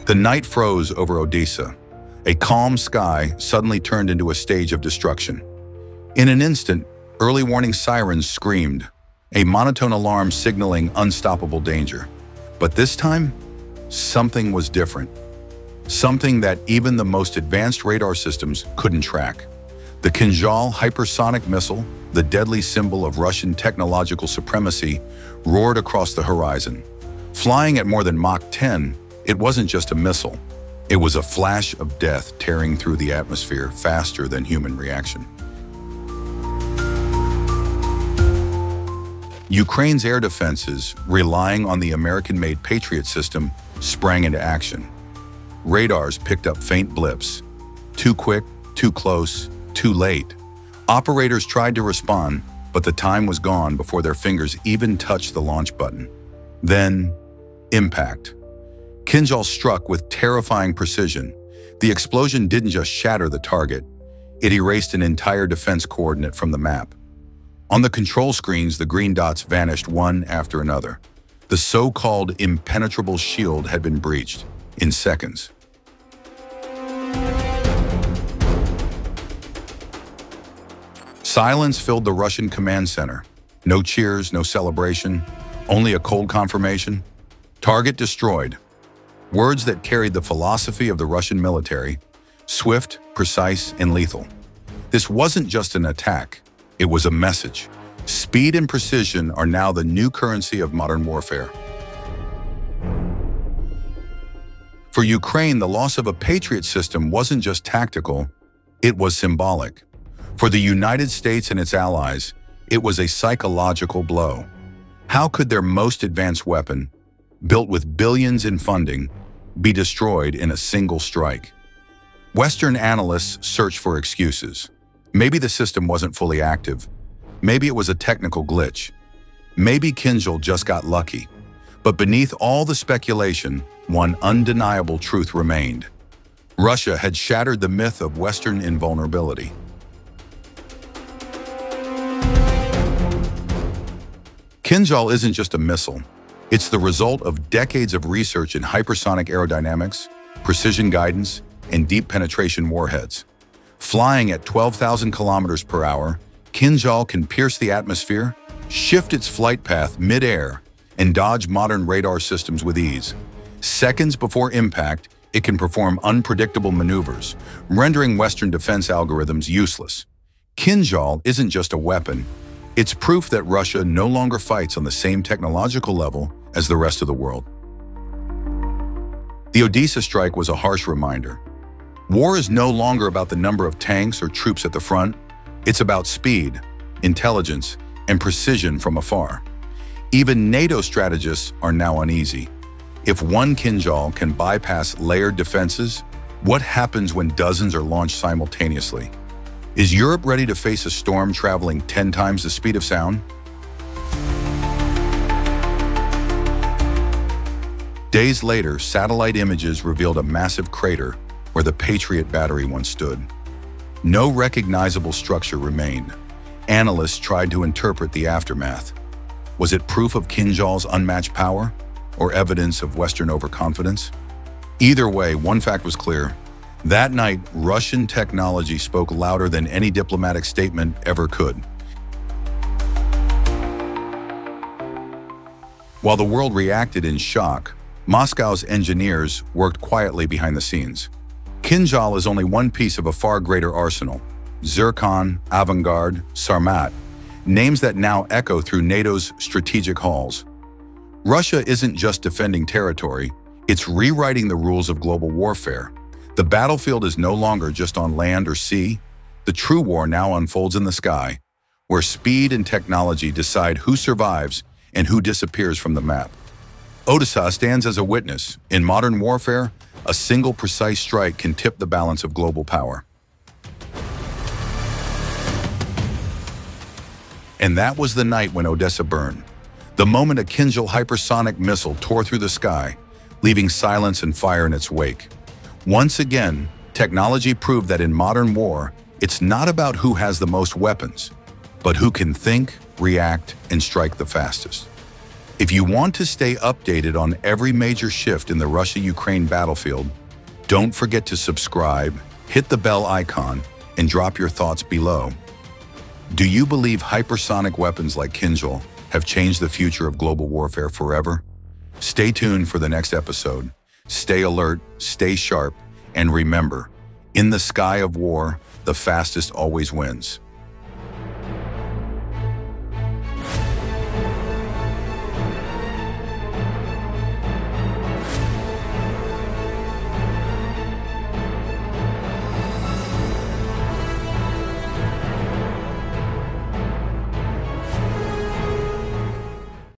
The night froze over Odesa. A calm sky suddenly turned into a stage of destruction. In an instant, early warning sirens screamed, a monotone alarm signaling unstoppable danger. But this time, something was different. Something that even the most advanced radar systems couldn't track. The Kinzhal hypersonic missile, the deadly symbol of Russian technological supremacy, roared across the horizon. Flying at more than Mach 10, it wasn't just a missile. It was a flash of death tearing through the atmosphere faster than human reaction. Ukraine's air defenses, relying on the American-made Patriot system, sprang into action. Radars picked up faint blips. Too quick, too close, too late. Operators tried to respond, but the time was gone before their fingers even touched the launch button. Then, impact. Kinzhal struck with terrifying precision. The explosion didn't just shatter the target, it erased an entire defense coordinate from the map. On the control screens, the green dots vanished one after another. The so-called impenetrable shield had been breached in seconds. Silence filled the Russian command center. No cheers, no celebration, only a cold confirmation. Target destroyed. Words that carried the philosophy of the Russian military: swift, precise, and lethal. This wasn't just an attack, it was a message. Speed and precision are now the new currency of modern warfare. For Ukraine, the loss of a Patriot system wasn't just tactical, it was symbolic. For the United States and its allies, it was a psychological blow. How could their most advanced weapon, built with billions in funding, be destroyed in a single strike? Western analysts searched for excuses. Maybe the system wasn't fully active. Maybe it was a technical glitch. Maybe Kinzhal just got lucky. But beneath all the speculation, one undeniable truth remained. Russia had shattered the myth of Western invulnerability. Kinzhal isn't just a missile. It's the result of decades of research in hypersonic aerodynamics, precision guidance, and deep penetration warheads. Flying at 12,000 kilometers per hour, Kinzhal can pierce the atmosphere, shift its flight path mid-air, and dodge modern radar systems with ease. Seconds before impact, it can perform unpredictable maneuvers, rendering Western defense algorithms useless. Kinzhal isn't just a weapon. It's proof that Russia no longer fights on the same technological level as the rest of the world. The Odesa strike was a harsh reminder. War is no longer about the number of tanks or troops at the front. It's about speed, intelligence, and precision from afar. Even NATO strategists are now uneasy. If one Kinzhal can bypass layered defenses, what happens when dozens are launched simultaneously? Is Europe ready to face a storm traveling 10 times the speed of sound? Days later, satellite images revealed a massive crater where the Patriot battery once stood. No recognizable structure remained. Analysts tried to interpret the aftermath. Was it proof of Kinzhal's unmatched power, or evidence of Western overconfidence? Either way, one fact was clear. That night, Russian technology spoke louder than any diplomatic statement ever could. While the world reacted in shock, Moscow's engineers worked quietly behind the scenes. Kinzhal is only one piece of a far greater arsenal. Zircon, Avangard, Sarmat, names that now echo through NATO's strategic halls. Russia isn't just defending territory, it's rewriting the rules of global warfare. The battlefield is no longer just on land or sea. The true war now unfolds in the sky, where speed and technology decide who survives and who disappears from the map. Odesa stands as a witness. In modern warfare, a single precise strike can tip the balance of global power. And that was the night when Odesa burned. The moment a Kinzhal hypersonic missile tore through the sky, leaving silence and fire in its wake. Once again, technology proved that in modern war, it's not about who has the most weapons, but who can think, react, and strike the fastest. If you want to stay updated on every major shift in the Russia-Ukraine battlefield, don't forget to subscribe, hit the bell icon, and drop your thoughts below. Do you believe hypersonic weapons like Kinzhal have changed the future of global warfare forever? Stay tuned for the next episode. Stay alert, stay sharp, and remember, in the sky of war, the fastest always wins.